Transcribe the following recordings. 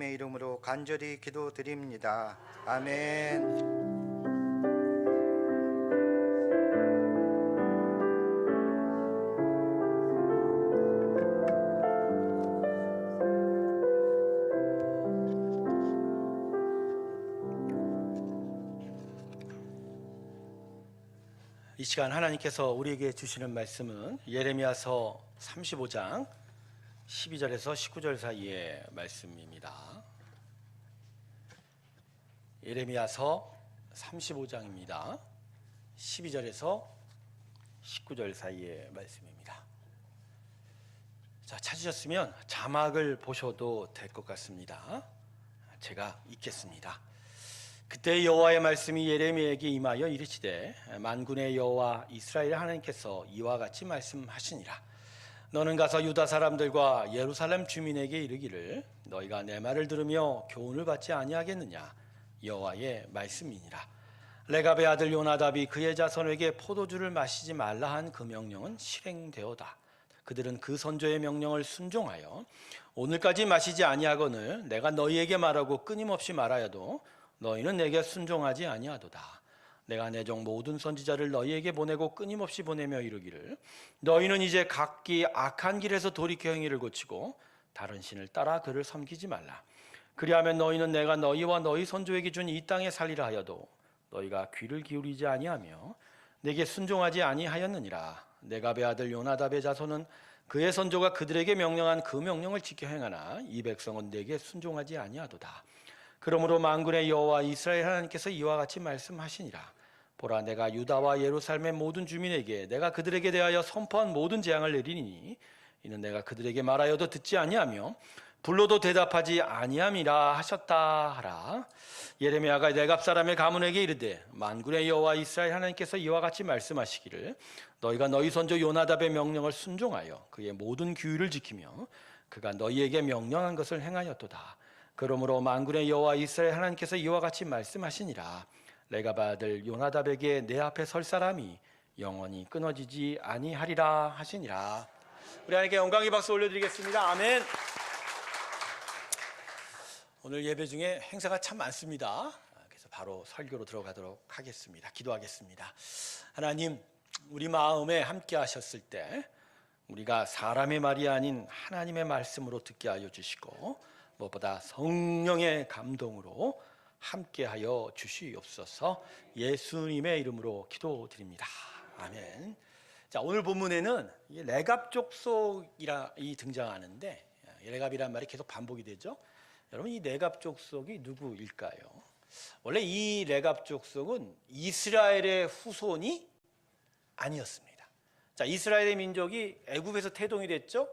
예수님의 이름으로 간절히 기도드립니다. 아멘. 이 시간 하나님께서 우리에게 주시는 말씀은 예레미야서 35장 12절에서 19절 사이의 말씀입니다. 예레미야서 35장입니다. 12절에서 19절 사이의 말씀입니다. 자, 찾으셨으면 자막을 보셔도 될 것 같습니다. 제가 읽겠습니다. 그때 여호와의 말씀이 예레미야에게 임하여 이르시되 만군의 여호와 이스라엘 하나님께서 이와 같이 말씀하시니라. 너는 가서 유다 사람들과 예루살렘 주민에게 이르기를 너희가 내 말을 들으며 교훈을 받지 아니하겠느냐. 여호와의 말씀이니라. 레갑의 아들 요나답이 그의 자손에게 포도주를 마시지 말라 한 그 명령은 실행되어다. 그들은 그 선조의 명령을 순종하여 오늘까지 마시지 아니하거늘 내가 너희에게 말하고 끊임없이 말하여도 너희는 내게 순종하지 아니하도다. 내가 내 종 모든 선지자를 너희에게 보내고 끊임없이 보내며 이르기를 너희는 이제 각기 악한 길에서 돌이켜 행위를 고치고 다른 신을 따라 그를 섬기지 말라. 그리하면 너희는 내가 너희와 너희 선조에게 준 이 땅에 살리라 하여도 너희가 귀를 기울이지 아니하며 내게 순종하지 아니하였느니라. 레갑의 아들 요나답의 자손은 그의 선조가 그들에게 명령한 그 명령을 지켜 행하나 이 백성은 내게 순종하지 아니하도다. 그러므로 만군의 여호와 이스라엘 하나님께서 이와 같이 말씀하시니라. 보라, 내가 유다와 예루살렘의 모든 주민에게 내가 그들에게 대하여 선포한 모든 재앙을 내리니 이는 내가 그들에게 말하여도 듣지 아니하며 불러도 대답하지 아니함이라 하셨다 하라. 예레미야가 레갑 사람의 가문에게 이르되 만군의 여호와 이스라엘 하나님께서 이와 같이 말씀하시기를 너희가 너희 선조 요나답의 명령을 순종하여 그의 모든 규율을 지키며 그가 너희에게 명령한 것을 행하였도다. 그러므로 만군의 여호와 이스라엘 하나님께서 이와 같이 말씀하시니라. 레갑 아들 요나답에게 내 앞에 설 사람이 영원히 끊어지지 아니하리라 하시니라. 우리 하나님께 영광의 박수 올려드리겠습니다. 아멘. 오늘 예배 중에 행사가 참 많습니다. 그래서 바로 설교로 들어가도록 하겠습니다. 기도하겠습니다. 하나님, 우리 마음에 함께 하셨을 때 우리가 사람의 말이 아닌 하나님의 말씀으로 듣게 하여 주시고 무엇보다 성령의 감동으로 함께하여 주시옵소서. 예수님의 이름으로 기도드립니다. 아멘. 자, 오늘 본문에는 레갑 족속이 등장하는데 레갑이란 말이 계속 반복이 되죠. 여러분, 이 레갑 족속이 누구일까요? 원래 이 레갑 족속은 이스라엘의 후손이 아니었습니다. 자, 이스라엘의 민족이 애굽에서 태동이 됐죠.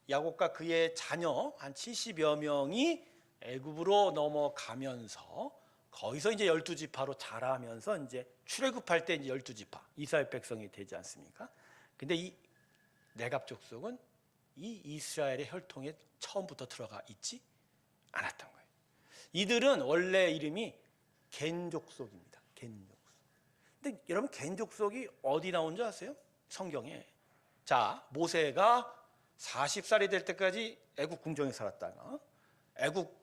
야곱과 그의 자녀 한 70여 명이 애굽으로 넘어가면서 거기서 이제 12지파로 자라면서 이제 출애굽할 때 이제 12지파 이스라엘 백성이 되지 않습니까? 근데 이 레갑 족속은 이 이스라엘의 혈통에 처음부터 들어가 있지 않았던 거예요. 이들은 원래 이름이 겐 족속입니다. 겐 족속. 근데 여러분, 겐 족속이 어디 나온 줄 아세요? 성경에. 자, 모세가 40살이 될 때까지 애국 궁정에 살았다가 애국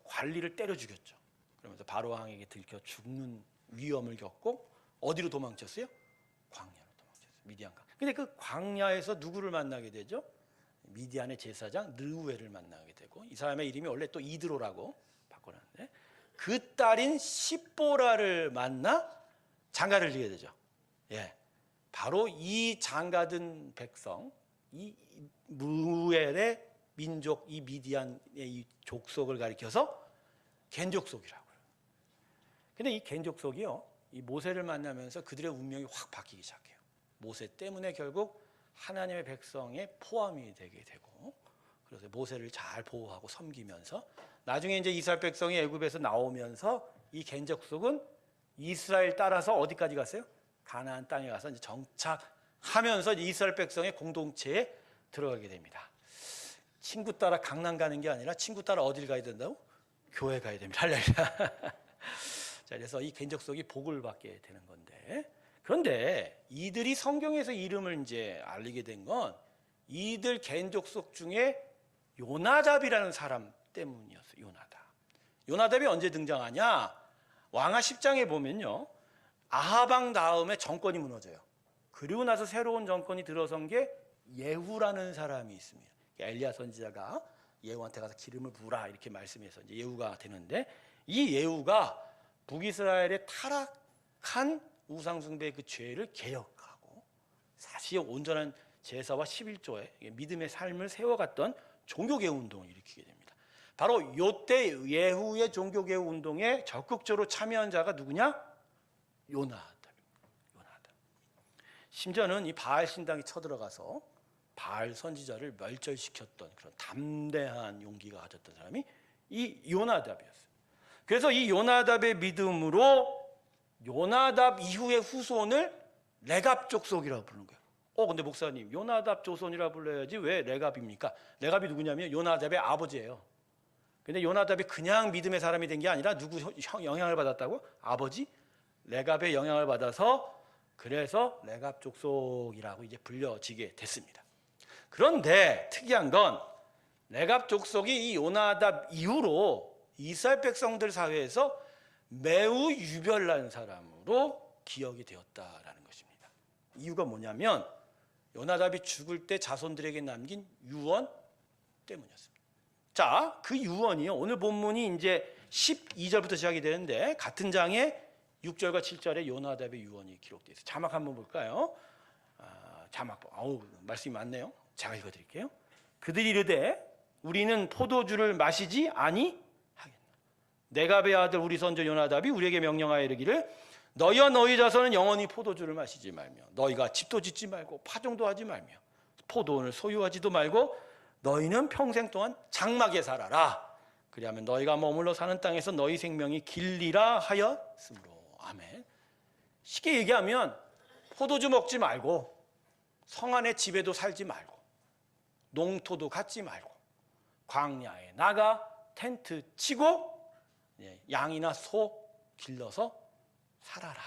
관리를 때려 죽였죠. 그러면서 바로 왕에게 들켜 죽는 위험을 겪고 어디로 도망쳤어요? 광야로 도망쳤어요. 미디안가. 근데 그 광야에서 누구를 만나게 되죠? 미디안의 제사장 느우엘을 만나게 되고, 이 사람의 이름이 원래 또 이드로라고 바꿔놨는데 그 딸인 십보라를 만나 장가를 지게 되죠. 예, 바로 이 장가든 백성, 이 무엘의 민족, 이 미디안의 이 족속을 가리켜서 겐 족속이라고 해요. 근데 이 겐 족속이요, 이 모세를 만나면서 그들의 운명이 확 바뀌기 시작해요. 모세 때문에 결국 하나님의 백성에 포함이 되게 되고, 그래서 모세를 잘 보호하고 섬기면서 나중에 이제 이스라엘 백성이 애굽에서 나오면서 이 겐 족속은 이스라엘 따라서 어디까지 갔어요? 가나안 땅에 가서 이제 정착하면서 이스라엘 백성의 공동체에 들어가게 됩니다. 친구 따라 강남 가는 게 아니라 친구 따라 어딜 가야 된다고? 교회 가야 됩니다. 할렐루야. 자, 그래서 이 겐 족속이 복을 받게 되는 건데, 그런데 이들이 성경에서 이름을 이제 알리게 된 건 이들 겐 족속 중에 요나답이라는 사람 때문이었어요. 요나답이 언제 등장하냐? 왕하 10장에 보면요, 아하방 다음에 정권이 무너져요. 그리고 나서 새로운 정권이 들어선 게 예후라는 사람이 있습니다. 엘리야 선지자가 예후한테 가서 기름을 부으라 이렇게 말씀해서 이제 예후가 되는데, 이 예후가 북이스라엘의 타락한 우상숭배의 그 죄를 개혁하고 사실 온전한 제사와 11조의 믿음의 삶을 세워갔던 종교개혁 운동을 일으키게 됩니다. 바로 이때 예후의 종교개혁 운동에 적극적으로 참여한 자가 누구냐? 요나답. 심지어는 이 바알 신당에 쳐들어가서 바알 선지자를 멸절시켰던 그런 담대한 용기가 가졌던 사람이 이 요나답이었어요. 그래서 이 요나답의 믿음으로 요나답 이후의 후손을 레갑 족속이라고 부르는 거예요. 근데 목사님, 요나답 조손이라 불러야지 왜 레갑입니까? 레갑이 누구냐면 요나답의 아버지예요. 근데 요나답이 그냥 믿음의 사람이 된 게 아니라 누구 영향을 받았다고? 아버지 레갑의 영향을 받아서, 그래서 레갑 족속이라고 이제 불려지게 됐습니다. 그런데 특이한 건 레갑 족속이 이 요나답 이후로 이스라엘 백성들 사회에서 매우 유별난 사람으로 기억이 되었다라는 것입니다. 이유가 뭐냐면 요나답이 죽을 때 자손들에게 남긴 유언 때문이었습니다. 자, 그 유언이요, 오늘 본문이 이제 12절부터 시작이 되는데 같은 장에 6절과 7절에 요나답의 유언이 기록되어 있어요. 자막 한번 볼까요? 자막, 말씀이 많네요. 제가 읽어드릴게요. 그들이 이르되 우리는 포도주를 마시지 아니하겠나. 네갑의 아들 우리 선조 요나답이 우리에게 명령하여 이르기를 너희와 너희 자손은 영원히 포도주를 마시지 말며 너희가 집도 짓지 말고 파종도 하지 말며 포도원을 소유하지도 말고 너희는 평생 동안 장막에 살아라. 그리하면 너희가 머물러 사는 땅에서 너희 생명이 길리라 하였으므로. 아멘. 쉽게 얘기하면 포도주 먹지 말고 성 안의 집에도 살지 말고 농토도 갖지 말고 광야에 나가 텐트 치고 양이나 소 길러서 살아라.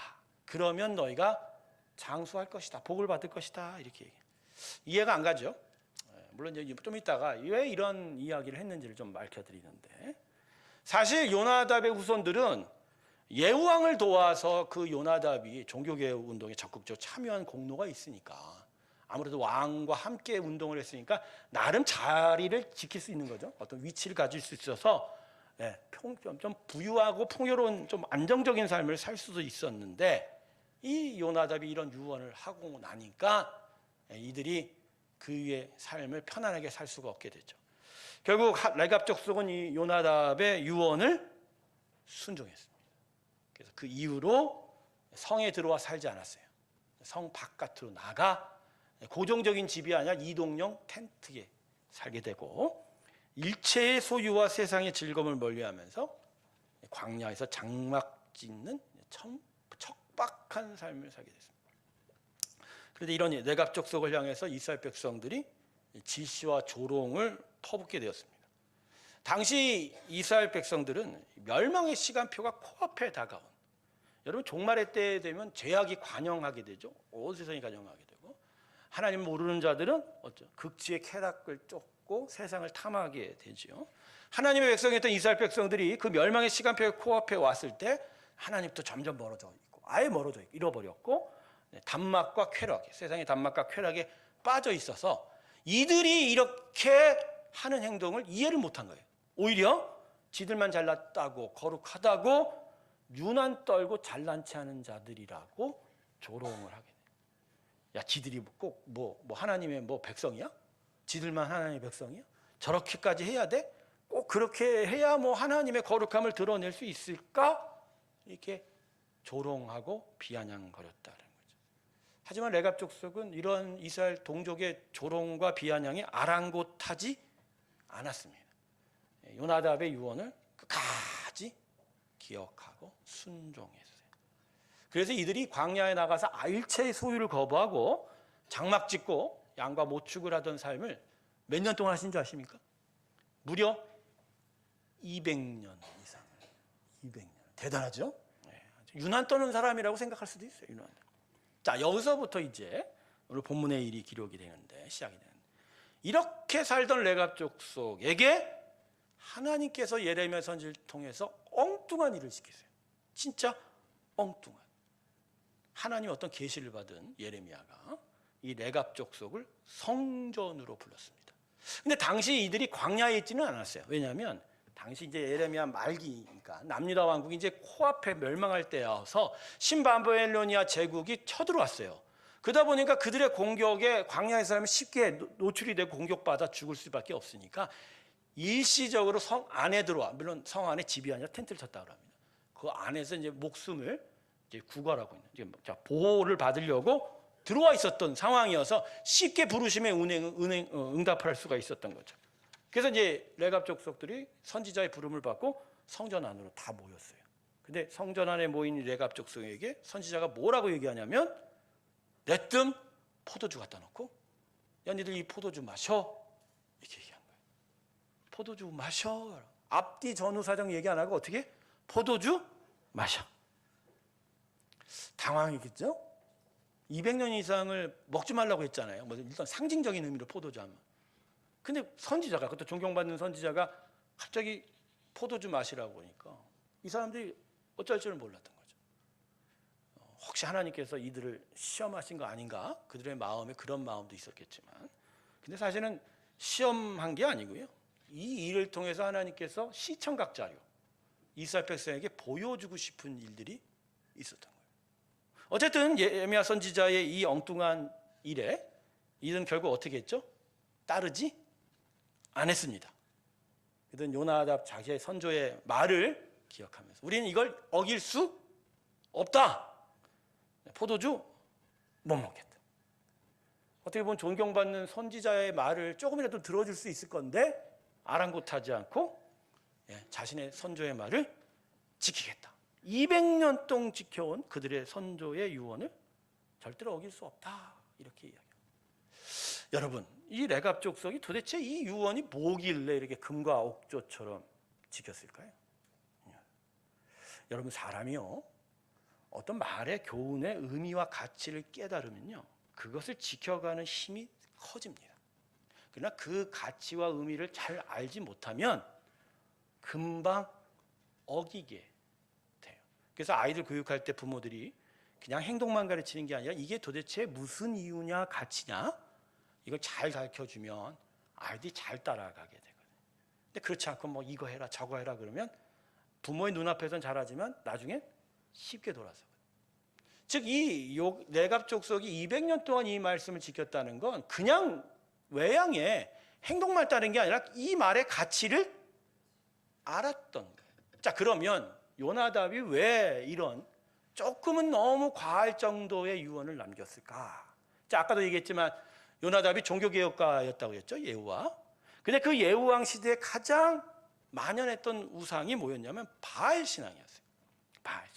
그러면 너희가 장수할 것이다. 복을 받을 것이다. 이렇게 얘기해요. 이해가 안 가죠? 물론 이제 좀 이따가 왜 이런 이야기를 했는지를 좀 밝혀드리는데, 사실 요나답의 후손들은 예후왕을 도와서 그 요나답이 종교개혁 운동에 적극적으로 참여한 공로가 있으니까, 아무래도 왕과 함께 운동을 했으니까 나름 자리를 지킬 수 있는 거죠. 어떤 위치를 가질 수 있어서 좀 부유하고 풍요로운 좀 안정적인 삶을 살 수도 있었는데, 이 요나답이 이런 유언을 하고 나니까 이들이 그의 삶을 편안하게 살 수가 없게 되죠. 결국 레갑 족속은 이 요나답의 유언을 순종했습니다. 그래서 그 이후로 성에 들어와 살지 않았어요. 성 바깥으로 나가 고정적인 집이 아니라 이동형 텐트에 살게 되고, 일체의 소유와 세상의 즐거움을 멀리하면서 광야에서 장막 짓는 척박한 삶을 살게 됐습니다. 그런데 이런 레갑 족속을 향해서 이스라엘 백성들이 질시와 조롱을 퍼붓게 되었습니다. 당시 이스라엘 백성들은 멸망의 시간표가 코앞에 다가온, 여러분 종말의 때 되면 죄악이 관영하게 되죠. 온 세상이 관영하게 되고, 하나님 모르는 자들은 극지의 쾌락을 쫓고 세상을 탐하게 되죠. 하나님의 백성이었던 이스라엘 백성들이 그 멸망의 시간표의 코앞에 왔을 때 하나님부터 점점 멀어져 있고, 아예 멀어져 있고 잃어버렸고, 단막과 쾌락, 세상의 단막과 쾌락에 빠져 있어서 이들이 이렇게 하는 행동을 이해를 못한 거예요. 오히려 지들만 잘났다고 거룩하다고 유난 떨고 잘난 체 하는 자들이라고 조롱을 하게 돼요. 야, 지들이 꼭 뭐 하나님의 백성이야? 지들만 하나님의 백성이야? 저렇게까지 해야 돼? 꼭 그렇게 해야 하나님의 거룩함을 드러낼 수 있을까? 이렇게 조롱하고 비아냥거렸다는 거죠. 하지만 레갑 족속은 이런 이스라엘 동족의 조롱과 비아냥에 아랑곳하지 않았습니다. 요나답의 유언을 끝까지 기억하고 순종했어요. 그래서 이들이 광야에 나가서 일체의 소유를 거부하고 장막 짓고 양과 모축을 하던 삶을 몇 년 동안 하신 줄 아십니까? 무려 200년 이상. 200년. 대단하죠? 유난 떠는 사람이라고 생각할 수도 있어요. 유난. 자, 여기서부터 이제 오늘 본문의 일이 기록이 되는데, 시작이 되는데, 이렇게 살던 레갑 족속에게 하나님께서 예레미야 선지를 통해서 엉뚱한 일을 시키세요. 진짜 엉뚱한. 하나님 어떤 계시를 받은 예레미야가 이 레갑 족속을 성전으로 불렀습니다. 근데 당시 이들이 광야에 있지는 않았어요. 왜냐하면 당시 이제 예레미야 말기니까 남유다 왕국이 이제 코앞에 멸망할 때여서 신바벨로니아 제국이 쳐들어왔어요. 그러다 보니까 그들의 공격에 광야에서 하면 쉽게 노출이 되고 공격받아 죽을 수밖에 없으니까 일시적으로 성 안에 들어와. 물론 성 안에 집이 아니라 텐트를 쳤다고 합니다. 그 안에서 이제 목숨을 이제 구걸하고 있는, 보호를 받으려고 들어와 있었던 상황이어서 쉽게 부르심에 응답할 수가 있었던 거죠. 그래서 이제 레갑 족속들이 선지자의 부름을 받고 성전 안으로 다 모였어요. 근데 성전 안에 모인 레갑 족속에게 선지자가 뭐라고 얘기하냐면, 내뜸 포도주 갖다 놓고, 야 니들 이 포도주 마셔, 이렇게 얘기한 거예요. 포도주 마셔. 앞뒤 전후 사정 얘기 안 하고 어떻게? 포도주 마셔. 당황이겠죠? 200년 이상을 먹지 말라고 했잖아요. 뭐 일단 상징적인 의미로 포도주 하면. 근데 선지자가, 그것도 존경받는 선지자가 갑자기 포도주 마시라고 하니까 이 사람들이 어쩔 줄을 몰랐던 거죠. 혹시 하나님께서 이들을 시험하신 거 아닌가? 그들의 마음에 그런 마음도 있었겠지만, 근데 사실은 시험한 게 아니고요. 이 일을 통해서 하나님께서 시청각 자료, 이스라엘 백성에게 보여주고 싶은 일들이 있었던 거예요. 어쨌든 예레미야 선지자의 이 엉뚱한 일에 이들은 결국 어떻게 했죠? 따르지 않았습니다. 그들은 요나답 자기의 선조의 말을 기억하면서 우리는 이걸 어길 수 없다. 포도주 못 먹겠다. 어떻게 보면 존경받는 선지자의 말을 조금이라도 들어줄 수 있을 건데 아랑곳하지 않고 자신의 선조의 말을 지키겠다. 200년 동안 지켜온 그들의 선조의 유언을 절대로 어길 수 없다. 이렇게 이야기합니다. 여러분, 이 레갑 족속이 도대체 이 유언이 뭐길래 이렇게 금과 옥조처럼 지켰을까요? 여러분, 사람이요, 어떤 말의 교훈의 의미와 가치를 깨달으면요, 그것을 지켜가는 힘이 커집니다. 그러나 그 가치와 의미를 잘 알지 못하면 금방 어기게 돼요. 그래서 아이들 교육할 때 부모들이 그냥 행동만 가르치는 게 아니라 이게 도대체 무슨 이유냐, 가치냐, 이걸 잘 가르쳐주면 아이들이 잘 따라가게 되거든요. 근데 그렇지 않고 뭐 이거 해라 저거 해라 그러면 부모의 눈앞에서는 잘하지만 나중엔 쉽게 돌아서거든요. 즉 이 레갑 족속이 200년 동안 이 말씀을 지켰다는 건 그냥 외양에 행동만 따른 게 아니라 이 말의 가치를 알았던 거예요. 자, 그러면 요나답이 왜 이런 조금은 너무 과할 정도의 유언을 남겼을까? 자, 아까도 얘기했지만 요나답이 종교개혁가였다고 했죠, 예후와. 근데 그 예후왕 시대에 가장 만연했던 우상이 뭐였냐면 바알 신앙이었어요. 바알.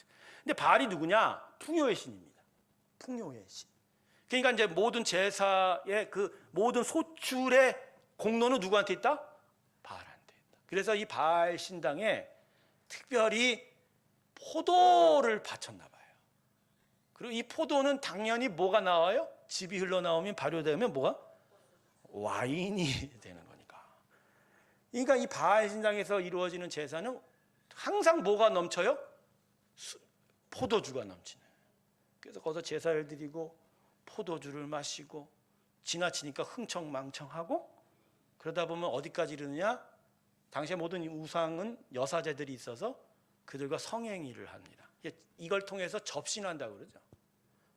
근데 바알이 누구냐? 풍요의 신입니다. 풍요의 신. 그러니까 이제 모든 제사의 그 모든 소출의 공로는 누구한테 있다? 바알한테 있다. 그래서 이 바알 신당에 특별히 포도를 바쳤나 봐요. 그리고 이 포도는 당연히 뭐가 나와요? 즙이 흘러나오면 발효되면 뭐가? 와인이 되는 거니까. 그러니까 이 바알 신당에서 이루어지는 제사는 항상 뭐가 넘쳐요? 포도주가 넘치는. 그래서 거기서 제사를 드리고 포도주를 마시고 지나치니까 흥청망청하고 그러다 보면 어디까지 이르느냐? 당시의 모든 우상은 여사제들이 있어서 그들과 성행위를 합니다. 이걸 통해서 접신한다고 그러죠.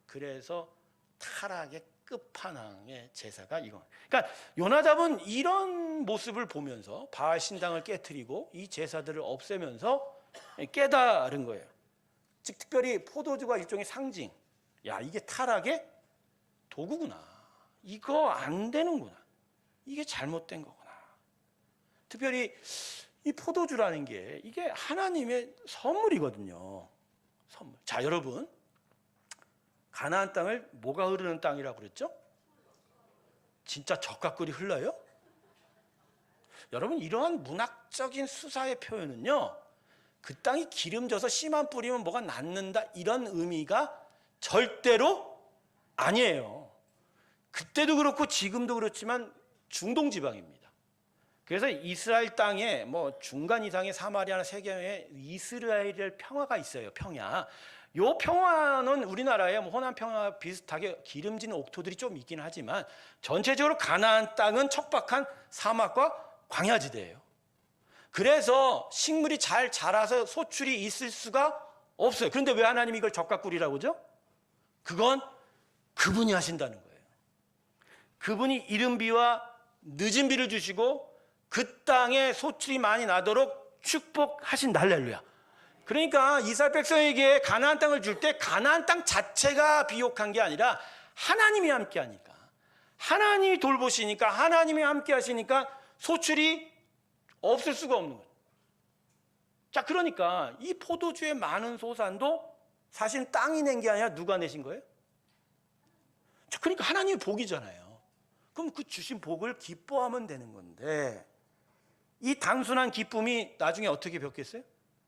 그래서 타락의 끝판왕의 제사가 이거. 그러니까 요나답은 이런 모습을 보면서 바알 신당을 깨트리고 이 제사들을 없애면서 깨달은 거예요. 즉 특별히 포도주가 일종의 상징. 야, 이게 타락의 도구구나. 이거 안 되는구나. 이게 잘못된 거구나. 특별히 이 포도주라는 게 이게 하나님의 선물이거든요. 선물. 자, 여러분, 가나안 땅을 뭐가 흐르는 땅이라고 그랬죠? 진짜 젖과 꿀이 흘러요? 여러분, 이러한 문학적인 수사의 표현은요, 그 땅이 기름져서 씨만 뿌리면 뭐가 낫는다 이런 의미가 절대로 아니에요. 그때도 그렇고 지금도 그렇지만 중동 지방입니다. 그래서 이스라엘 땅에 뭐 중간 이상의 사마리아나 세계에 이스라엘 평화가 있어요. 평야. 요 평화는 우리나라의 뭐 호남 평화 비슷하게 기름진 옥토들이 좀 있긴 하지만 전체적으로 가나안 땅은 척박한 사막과 광야지대예요. 그래서 식물이 잘 자라서 소출이 있을 수가 없어요. 그런데 왜 하나님이 이걸 적각꿀이라고 그러죠? 그건 그분이 하신다는 거예요. 그분이 이른 비와 늦은 비를 주시고 그 땅에 소출이 많이 나도록 축복하신다. 할렐루야. 그러니까 이스라엘 백성에게 가나안 땅을 줄 때 가나안 땅 자체가 비옥한 게 아니라 하나님이 함께 하니까, 하나님이 돌보시니까, 하나님이 함께 하시니까 소출이 없을 수가 없는 거예요. 자, 그러니까 이 포도주의 많은 소산도 사실 땅이 낸 게 아니라 누가 내신 거예요? 자, 그러니까 하나님의 복이잖아요. 그럼 그 주신 복을 기뻐하면 되는 건데 이 단순한 기쁨이 나중에 어떻게 벽겠어요?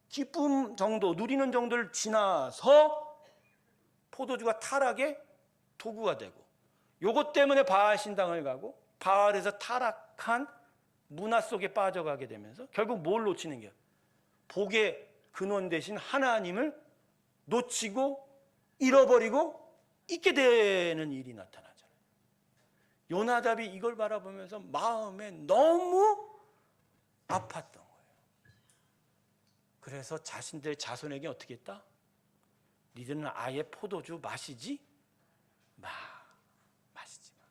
기쁨 정도, 누리는 정도를 지나서 포도주가 타락의 도구가 되고, 요것 때문에 바알 신당을 가고 바알에서 타락한 문화 속에 빠져가게 되면서 결국 뭘 놓치는 거예요? 복의 근원 되신 하나님을 놓치고 잃어버리고 잊게 되는 일이 나타나잖아요. 요나답이 이걸 바라보면서 마음에 너무 아팠던 거예요. 그래서 자신들의 자손에게 어떻게 했다? 니들은 아예 포도주 마시지 마시지 마.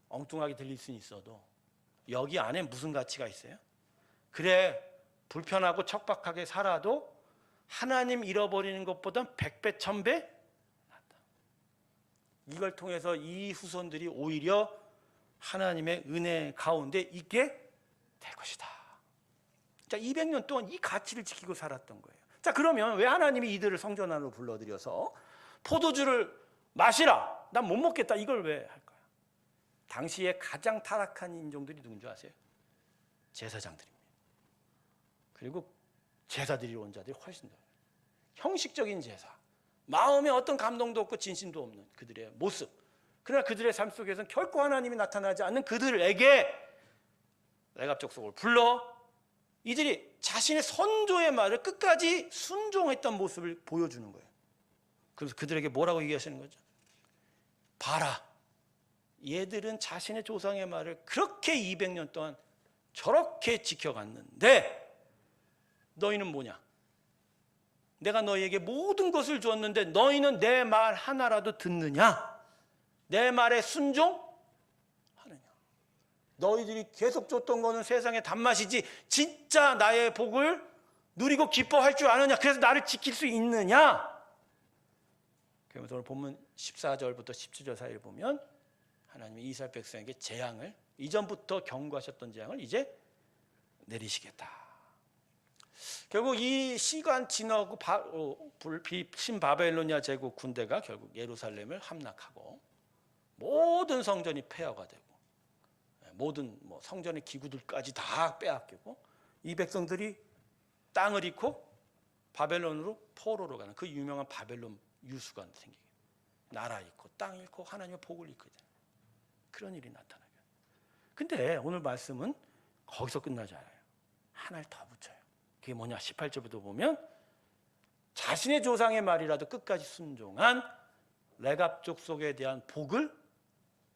엉뚱하게 들릴 수는 있어도 여기 안에 무슨 가치가 있어요? 그래, 불편하고 척박하게 살아도 하나님 잃어버리는 것보다 100배, 1000배 낫다. 이걸 통해서 이 후손들이 오히려 하나님의 은혜 가운데 있게 될 것이다. 자, 200년 동안 이 가치를 지키고 살았던 거예요. 자, 그러면 왜 하나님이 이들을 성전 안으로 불러들여서 포도주를 마시라, 난 못 먹겠다, 이걸 왜 할까요? 당시에 가장 타락한 인종들이 누군지 아세요? 제사장들입니다. 그리고 제사 드리러 온 자들이 훨씬 더 형식적인 제사, 마음에 어떤 감동도 없고 진심도 없는 그들의 모습. 그러나 그들의 삶 속에서는 결코 하나님이 나타나지 않는 그들에게 레갑 족속을 불러 이들이 자신의 선조의 말을 끝까지 순종했던 모습을 보여주는 거예요. 그래서 그들에게 뭐라고 얘기하시는 거죠? 봐라, 얘들은 자신의 조상의 말을 그렇게 200년 동안 저렇게 지켜갔는데 너희는 뭐냐? 내가 너희에게 모든 것을 줬는데 너희는 내 말 하나라도 듣느냐? 내 말에 순종하느냐? 너희들이 계속 줬던 거는 세상의 단맛이지 진짜 나의 복을 누리고 기뻐할 줄 아느냐? 그래서 나를 지킬 수 있느냐? 그러면서 오늘 본문 14절부터 17절 사이를 보면 하나님이 이스라엘 백성에게 재앙을, 이전부터 경고하셨던 재앙을 이제 내리시겠다. 결국 이 시간 지나고 신바벨로니아 제국 군대가 결국 예루살렘을 함락하고 모든 성전이 폐허가 되고 모든 성전의 기구들까지 다 빼앗기고 이 백성들이 땅을 잃고 바벨론으로 포로로 가는 그 유명한 바벨론 유수가 생기게, 나라 잃고 땅 잃고 하나님의 복을 잃게 되는 그런 일이 나타나요. 근데 오늘 말씀은 거기서 끝나지 않아요. 하나를 더 붙여요. 그게 뭐냐? 18절부터 보면 자신의 조상의 말이라도 끝까지 순종한 레갑 족속에 대한 복을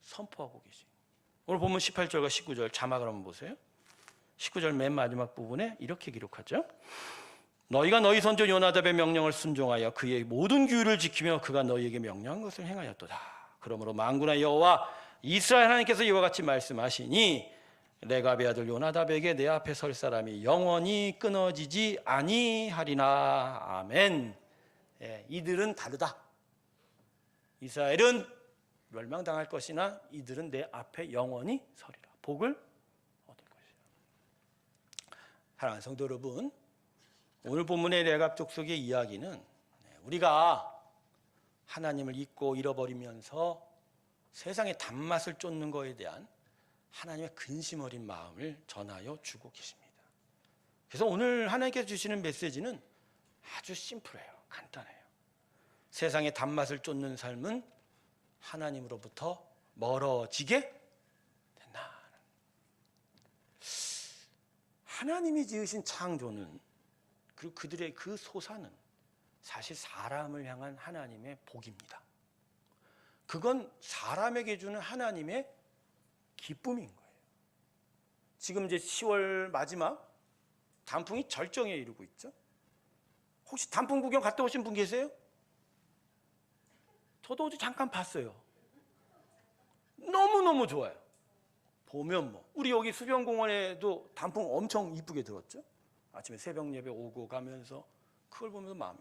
선포하고 계시죠. 오늘 보면 18절과 19절 자막을 한번 보세요. 19절 맨 마지막 부분에 이렇게 기록하죠. 너희가 너희 선조 요나답의 명령을 순종하여 그의 모든 규율을 지키며 그가 너희에게 명령한 것을 행하였도다. 그러므로 만군의 여호와 이스라엘 하나님께서 이와 같이 말씀하시니 레갑의 아들 요나답에게 내 앞에 설 사람이 영원히 끊어지지 아니하리나. 아멘. 이들은 다르다. 이스라엘은 멸망당할 것이나 이들은 내 앞에 영원히 서리라. 복을 얻을 것이라. 사랑하는 성도 여러분, 오늘 본문의 레갑 족속의 이야기는 우리가 하나님을 잊고 잃어버리면서 세상의 단맛을 쫓는 것에 대한 하나님의 근심 어린 마음을 전하여 주고 계십니다. 그래서 오늘 하나님께서 주시는 메시지는 아주 심플해요. 간단해요. 세상의 단맛을 쫓는 삶은 하나님으로부터 멀어지게 된다. 하나님이 지으신 창조는 그리고 그들의 그 소사는 사실 사람을 향한 하나님의 복입니다. 그건 사람에게 주는 하나님의 기쁨인 거예요. 지금 이제 10월 마지막 단풍이 절정에 이르고 있죠. 혹시 단풍 구경 갔다 오신 분 계세요? 저도 어제 잠깐 봤어요. 너무너무 좋아요. 보면 뭐 우리 여기 수변공원에도 단풍 엄청 이쁘게 들었죠. 아침에 새벽 예배 오고 가면서 그걸 보면서 마음이,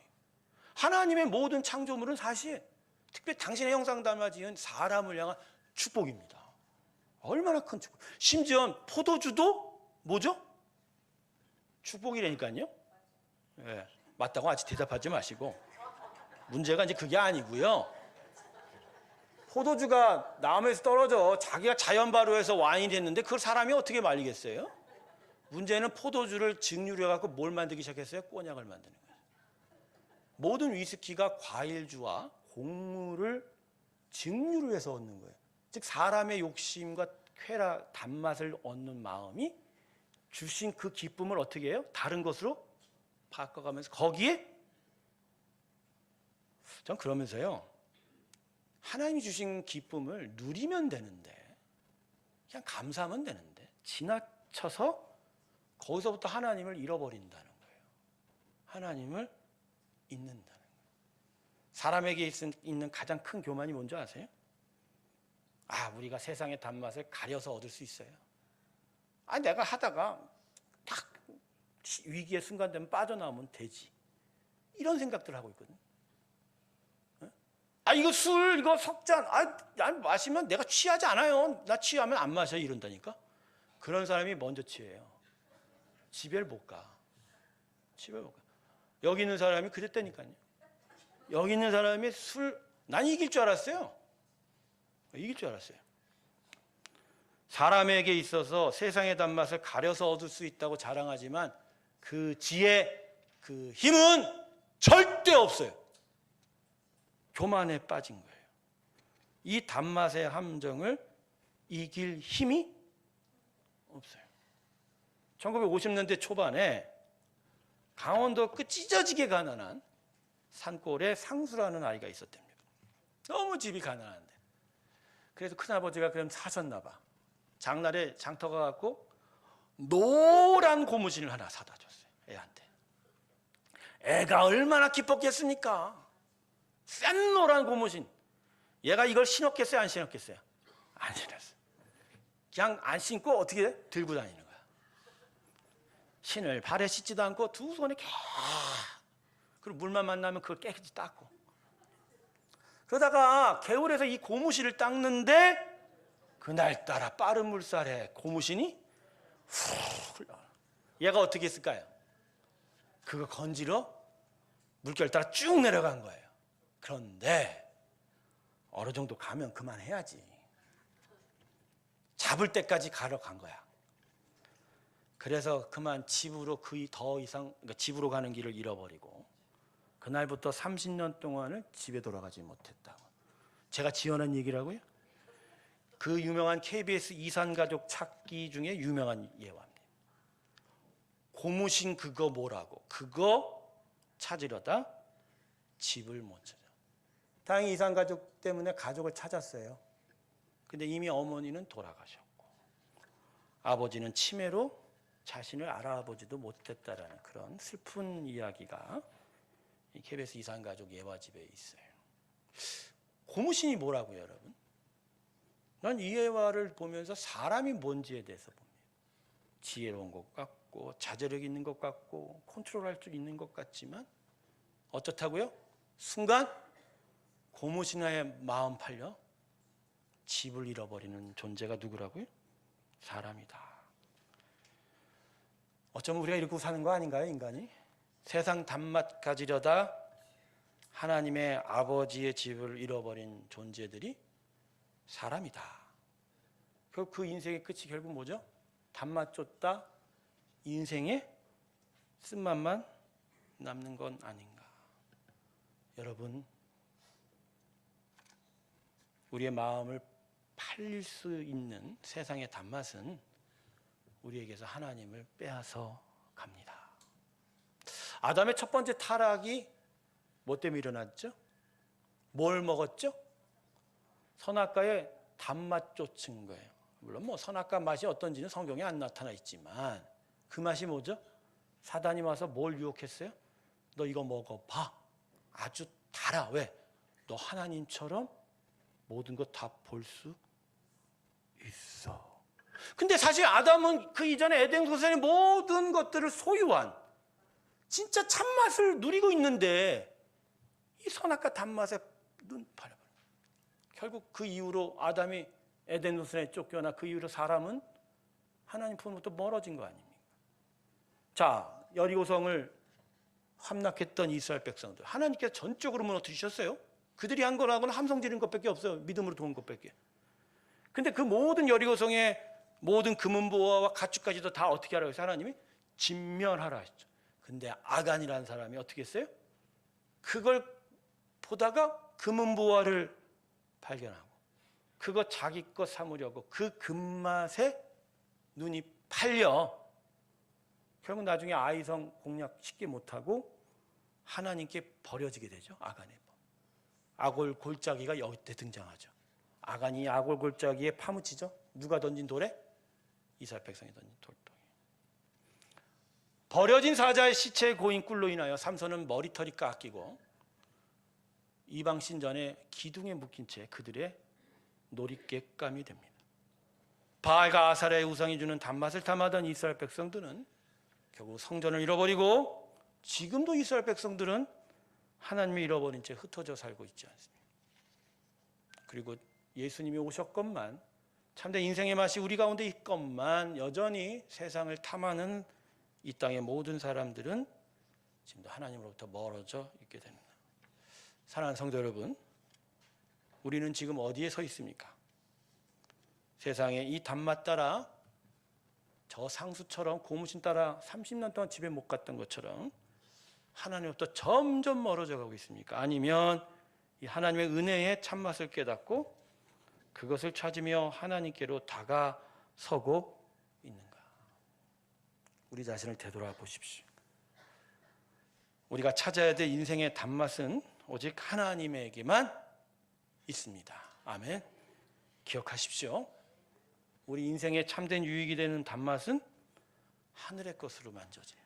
하나님의 모든 창조물은 사실 특별히 당신의 형상 닮아 지은 사람을 향한 축복입니다. 얼마나 큰 축복. 심지어 포도주도 뭐죠? 축복이라니까요. 네, 맞다고 아직 대답하지 마시고. 문제가 이제 그게 아니고요. 포도주가 나무에서 떨어져 자기가 자연 발효해서 와인이 됐는데 그걸 사람이 어떻게 말리겠어요? 문제는 포도주를 증류를 해갖고 뭘 만들기 시작했어요? 꼬냑을 만드는 거예요. 모든 위스키가 과일주와 곡물을 증류를 해서 얻는 거예요. 즉 사람의 욕심과 쾌락, 단맛을 얻는 마음이 주신 그 기쁨을 어떻게 해요? 다른 것으로 바꿔가면서 거기에 전 그러면서요, 하나님이 주신 기쁨을 누리면 되는데, 그냥 감사하면 되는데 지나쳐서 거기서부터 하나님을 잃어버린다는 거예요. 하나님을 잊는다는 거예요. 사람에게 있는 가장 큰 교만이 뭔지 아세요? 우리가 세상의 단맛을 가려서 얻을 수 있어요. 내가 하다가 딱 위기의 순간 되면 빠져나오면 되지. 이런 생각들 하고 있거든. 이거 술, 이거 석잔, 난 마시면 내가 취하지 않아요. 나 취하면 안 마셔. 이런다니까. 그런 사람이 먼저 취해요. 집에를 못 가. 집에 못 가. 여기 있는 사람이 그랬다니까요. 여기 있는 사람이 난 이길 줄 알았어요. 이길 줄 알았어요. 사람에게 있어서 세상의 단맛을 가려서 얻을 수 있다고 자랑하지만 그 지혜, 그 힘은 절대 없어요. 교만에 빠진 거예요. 이 단맛의 함정을 이길 힘이 없어요. 1950년대 초반에 강원도 그 찢어지게 가난한 산골에 상수라는 아이가 있었답니다. 너무 집이 가난한데. 그래서 큰아버지가 그럼 사셨나 봐. 장날에 장터 가갖고 노란 고무신을 하나 사다 줬어요. 애한테. 애가 얼마나 기뻤겠습니까? 센 노란 고무신. 얘가 이걸 신었겠어요? 안 신었겠어요? 안 신었어요. 그냥 안 신고 어떻게 해? 들고 다니는 거야. 신을 발에 씻지도 않고 두 손에 그리고 물만 만나면 그걸 깨끗이 닦고. 그러다가 개울에서 이 고무신을 닦는데 그날따라 빠른 물살에 고무신이 훅 흘러가. 얘가 어떻게 했을까요? 그거 건지러 물결 따라 쭉 내려간 거예요. 그런데 어느 정도 가면 그만해야지. 잡을 때까지 가러 간 거야. 그래서 그만 집으로 더 이상 그러니까 집으로 가는 길을 잃어버리고 그날부터 30년 동안은 집에 돌아가지 못했다고. 제가 지어낸 얘기라고요? 그 유명한 KBS 이산가족 찾기 중에 유명한 예화입니다. 고무신 그거 뭐라고? 그거 찾으려다 집을 못 찾아. 다행히 이산가족 때문에 가족을 찾았어요. 근데 이미 어머니는 돌아가셨고 아버지는 치매로 자신을 알아보지도 못했다라는 그런 슬픈 이야기가 이 KBS 이산가족 예화집에 있어요. 고무신이 뭐라고요, 여러분? 난 이 예화를 보면서 사람이 뭔지에 대해서 봅니다. 지혜로운 것 같고 자제력 있는 것 같고 컨트롤할 수 있는 것 같지만 어떻다고요? 순간 고무신에 마음 팔려 집을 잃어버리는 존재가 누구라고요? 사람이다. 어쩌면 우리가 이렇게 사는 거 아닌가요, 인간이? 세상 단맛 가지려다 하나님의 아버지의 집을 잃어버린 존재들이 사람이다. 그 인생의 끝이 결국 뭐죠? 단맛 쫓다 인생의 쓴맛만 남는 건 아닌가. 여러분, 우리의 마음을 팔릴 수 있는 세상의 단맛은 우리에게서 하나님을 빼앗아 갑니다. 아담의 첫 번째 타락이 뭐 때문에 일어났죠? 뭘 먹었죠? 선악과의 단맛 쫓은 거예요. 물론 뭐 선악과 맛이 어떤지는 성경에 안 나타나 있지만 그 맛이 뭐죠? 사단이 와서 뭘 유혹했어요? 너 이거 먹어봐. 아주 달아. 왜? 너 하나님처럼 모든 것 다 볼 수 있어. 근데 사실 아담은 그 이전에 에덴 동산의 모든 것들을 소유한 진짜 참맛을 누리고 있는데 이 선악과 단맛에 눈 팔아버려. 결국 그 이후로 아담이 에덴 동산에 쫓겨나 그 이후로 사람은 하나님 품으로부터 멀어진 거 아닙니까? 자, 여리고성을 함락했던 이스라엘 백성들 하나님께서 전적으로 무너뜨리셨어요. 그들이 한 거라고는 함성 지른 것밖에 없어요. 믿음으로 도운 것밖에. 근데 그 모든 여리고성의 모든 금은보화와 가축까지도 다 어떻게 하라고 했어요? 하나님이 진멸하라 했죠. 근데 아간이라는 사람이 어떻게 했어요? 그걸 보다가 금은보화를 발견하고 그거 자기 거 삼으려고 그 금맛에 눈이 팔려 결국 나중에 아이성 공략시키지 못하고 하나님께 버려지게 되죠. 아간의 법. 아골 골짜기가 여기때 등장하죠. 아간이 아골 골짜기에 파묻히죠. 누가 던진 돌에? 이스라엘 백성이 던진 돌덩이. 버려진 사자의 시체에 고인 꿀로 인하여 삼손은 머리털이 깎이고 이방 신전에 기둥에 묶인 채 그들의 놀잇객감이 됩니다. 바알과 아사랴의 우상이 주는 단맛을 탐하던 이스라엘 백성들은 결국 성전을 잃어버리고 지금도 이스라엘 백성들은 하나님을 잃어버린 채 흩어져 살고 있지 않습니까? 그리고 예수님이 오셨건만 참된 인생의 맛이 우리 가운데 있건만 여전히 세상을 탐하는 이 땅의 모든 사람들은 지금도 하나님으로부터 멀어져 있게 됩니다. 사랑하는 성도 여러분, 우리는 지금 어디에 서 있습니까? 세상에 이 단맛 따라 저 상수처럼 고무신 따라 30년 동안 집에 못 갔던 것처럼 하나님으로부터 점점 멀어져 가고 있습니까? 아니면 이 하나님의 은혜의 참맛을 깨닫고 그것을 찾으며 하나님께로 다가서고 있는가? 우리 자신을 되돌아보십시오. 우리가 찾아야 될 인생의 단맛은 오직 하나님에게만 있습니다. 아멘. 기억하십시오. 우리 인생의 참된 유익이 되는 단맛은 하늘의 것으로 만져져요.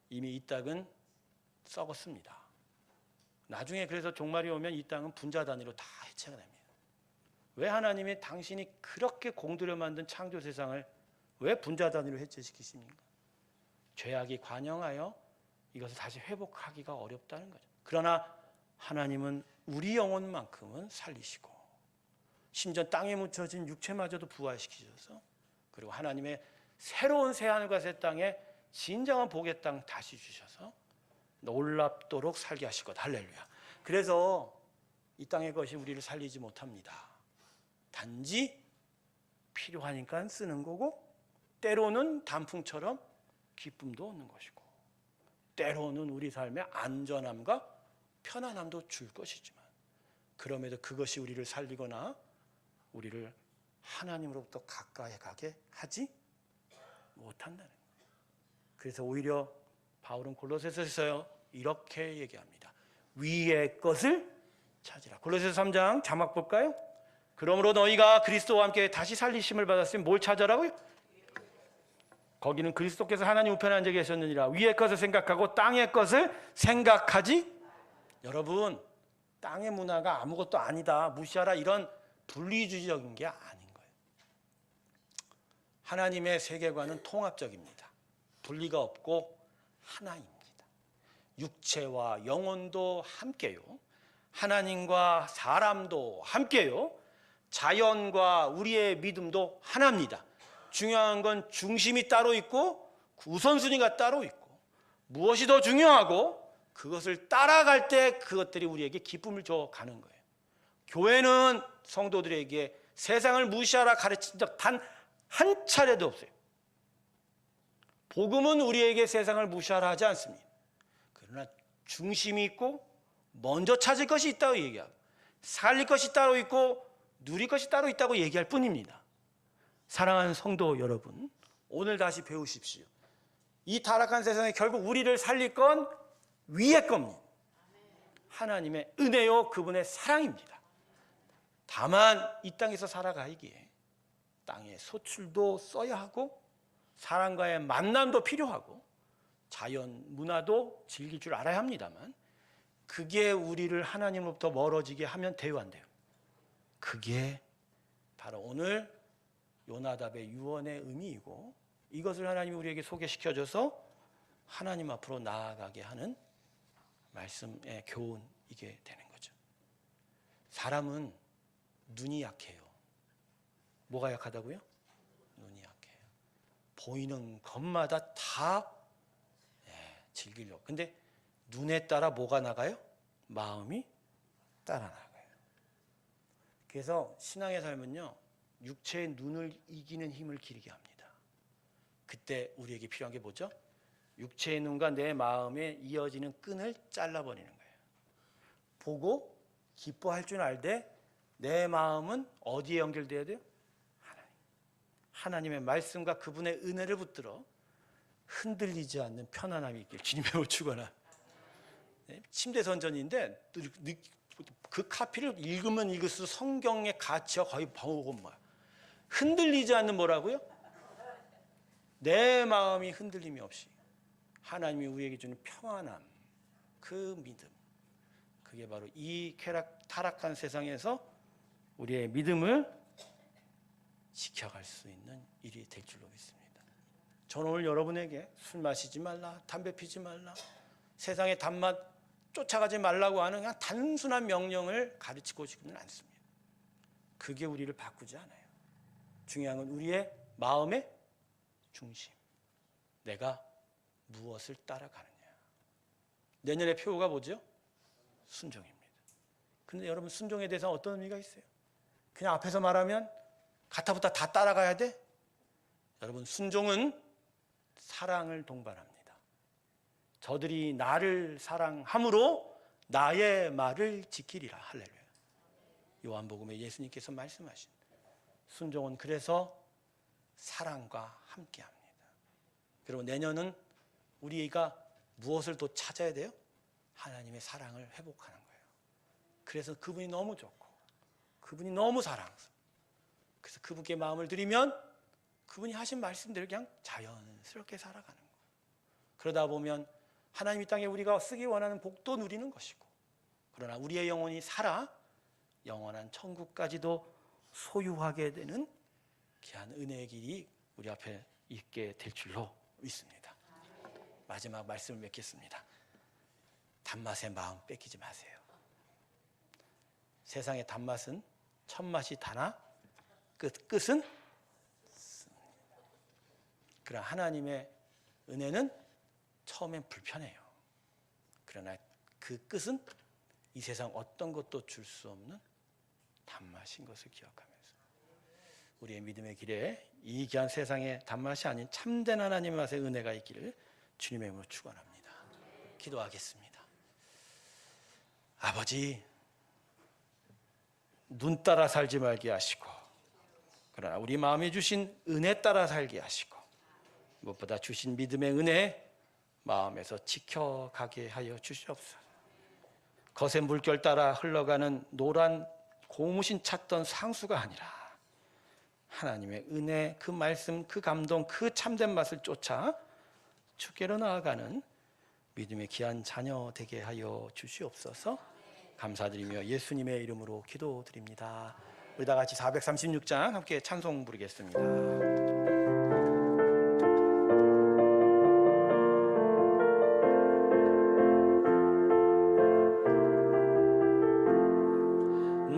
이미 이 땅은 썩었습니다. 나중에 그래서 종말이 오면 이 땅은 분자 단위로 다 해체가 됩니다. 왜 하나님이 당신이 그렇게 공들여 만든 창조 세상을 왜 분자 단위로 해체시키십니까? 죄악이 관영하여 이것을 다시 회복하기가 어렵다는 거죠. 그러나 하나님은 우리 영혼만큼은 살리시고 심지어 땅에 묻혀진 육체마저도 부활시키셔서 그리고 하나님의 새로운 새하늘과 새 땅에 진정한 복의 땅 다시 주셔서 놀랍도록 살게 하실 것. 할렐루야. 그래서 이 땅의 것이 우리를 살리지 못합니다. 단지 필요하니까 쓰는 거고 때로는 단풍처럼 기쁨도 얻는 것이고 때로는 우리 삶의 안전함과 편안함도 줄 것이지만 그럼에도 그것이 우리를 살리거나 우리를 하나님으로부터 가까이 가게 하지 못한다는 거예요. 그래서 오히려 바울은 골로새서에서 이렇게 얘기합니다. 위의 것을 찾으라. 골로새서 3장 자막 볼까요? 그러므로 너희가 그리스도와 함께 다시 살리심을 받았으면 뭘 찾으라고요? 거기는 그리스도께서 하나님 우편에 앉아 계셨느니라. 위의 것을 생각하고 땅의 것을 생각하지. 여러분, 땅의 문화가 아무것도 아니다, 무시하라, 이런 분리주의적인 게 아닌 거예요. 하나님의 세계관은 통합적입니다. 분리가 없고 하나입니다. 육체와 영혼도 함께요. 하나님과 사람도 함께요. 자연과 우리의 믿음도 하나입니다. 중요한 건 중심이 따로 있고 우선순위가 따로 있고 무엇이 더 중요하고 그것을 따라갈 때 그것들이 우리에게 기쁨을 줘가는 거예요. 교회는 성도들에게 세상을 무시하라 가르친 적 단 한 차례도 없어요. 복음은 우리에게 세상을 무시하라 하지 않습니다. 그러나 중심이 있고 먼저 찾을 것이 있다고 얘기하고 살릴 것이 따로 있고 누릴 것이 따로 있다고 얘기할 뿐입니다. 사랑하는 성도 여러분, 오늘 다시 배우십시오. 이 타락한 세상에 결국 우리를 살릴 건 위의 겁니다. 하나님의 은혜요 그분의 사랑입니다. 다만 이 땅에서 살아가기에 땅의 소출도 써야 하고 사람과의 만남도 필요하고 자연 문화도 즐길 줄 알아야 합니다만 그게 우리를 하나님으로부터 멀어지게 하면 돼요 안 돼요? 그게 바로 오늘 요나답의 유언의 의미이고 이것을 하나님이 우리에게 소개시켜줘서 하나님 앞으로 나아가게 하는 말씀의 교훈이게 되는 거죠. 사람은 눈이 약해요. 뭐가 약하다고요? 눈이 약해요. 보이는 것마다 다 즐기려고. 근데 눈에 따라 뭐가 나가요? 마음이 따라 나가요. 그래서 신앙의 삶은요, 육체의 눈을 이기는 힘을 기르게 합니다. 그때 우리에게 필요한 게 뭐죠? 육체의 눈과 내 마음에 이어지는 끈을 잘라버리는 거예요. 보고 기뻐할 줄 알되 내 마음은 어디에 연결돼야 돼요? 하나님의 말씀과 그분의 은혜를 붙들어 흔들리지 않는 편안함이 있길 주님의 축원하. 침대 선전인데 그 카피를 읽으면 읽을수록 성경의 가치가 거의 보고 흔들리지 않는 뭐라고요? 내 마음이 흔들림이 없이 하나님이 우리에게 주는 평안함, 그 믿음, 그게 바로 이 타락한 세상에서 우리의 믿음을 지켜갈 수 있는 일이 될 줄로 믿습니다. 저는 오늘 여러분에게 술 마시지 말라, 담배 피지 말라, 세상의 단맛 쫓아가지 말라고 하는 그냥 단순한 명령을 가르치고 싶지는 않습니다. 그게 우리를 바꾸지 않아요. 중요한 건 우리의 마음의 중심, 내가 무엇을 따라가느냐. 내년의 표가 뭐죠? 순종입니다. 근데 여러분 순종에 대해서 어떤 의미가 있어요? 그냥 앞에서 말하면 가타부타 다 따라가야 돼? 여러분 순종은 사랑을 동반합니다. 저들이 나를 사랑함으로 나의 말을 지키리라. 할렐루야. 요한복음에 예수님께서 말씀하신 순종은 그래서 사랑과 함께합니다. 그리고 내년은 우리가 무엇을 또 찾아야 돼요? 하나님의 사랑을 회복하는 거예요. 그래서 그분이 너무 좋고 그분이 너무 사랑스러워. 그래서 그분께 마음을 드리면 그분이 하신 말씀대로 그냥 자연스럽게 살아가는 거예요. 그러다 보면 하나님 이 땅에 우리가 쓰기 원하는 복도 누리는 것이고, 그러나 우리의 영혼이 살아 영원한 천국까지도 소유하게 되는 귀한 은혜의 길이 우리 앞에 있게 될 줄로 믿습니다. 마지막 말씀을 맺겠습니다. 단맛의 마음 뺏기지 마세요. 세상의 단맛은 첫맛이 다나 끝은 씁니다. 그러나 하나님의 은혜는 처음엔 불편해요. 그러나 그 끝은 이 세상 어떤 것도 줄 수 없는 단맛인 것을 기억하면서 우리의 믿음의 길에 이 귀한 세상의 단맛이 아닌 참된 하나님의 맛의 은혜가 있기를 주님의 이름으로 축원합니다. 기도하겠습니다. 아버지, 눈 따라 살지 말게 하시고, 그러나 우리 마음에 주신 은혜 따라 살게 하시고, 무엇보다 주신 믿음의 은혜 마음에서 지켜가게 하여 주시옵소서. 거센 물결 따라 흘러가는 노란 고무신 찾던 상수가 아니라 하나님의 은혜, 그 말씀, 그 감동, 그 참된 맛을 쫓아 주께로 나아가는 믿음의 귀한 자녀 되게 하여 주시옵소서. 감사드리며 예수님의 이름으로 기도드립니다. 우리 다 같이 436장 함께 찬송 부르겠습니다.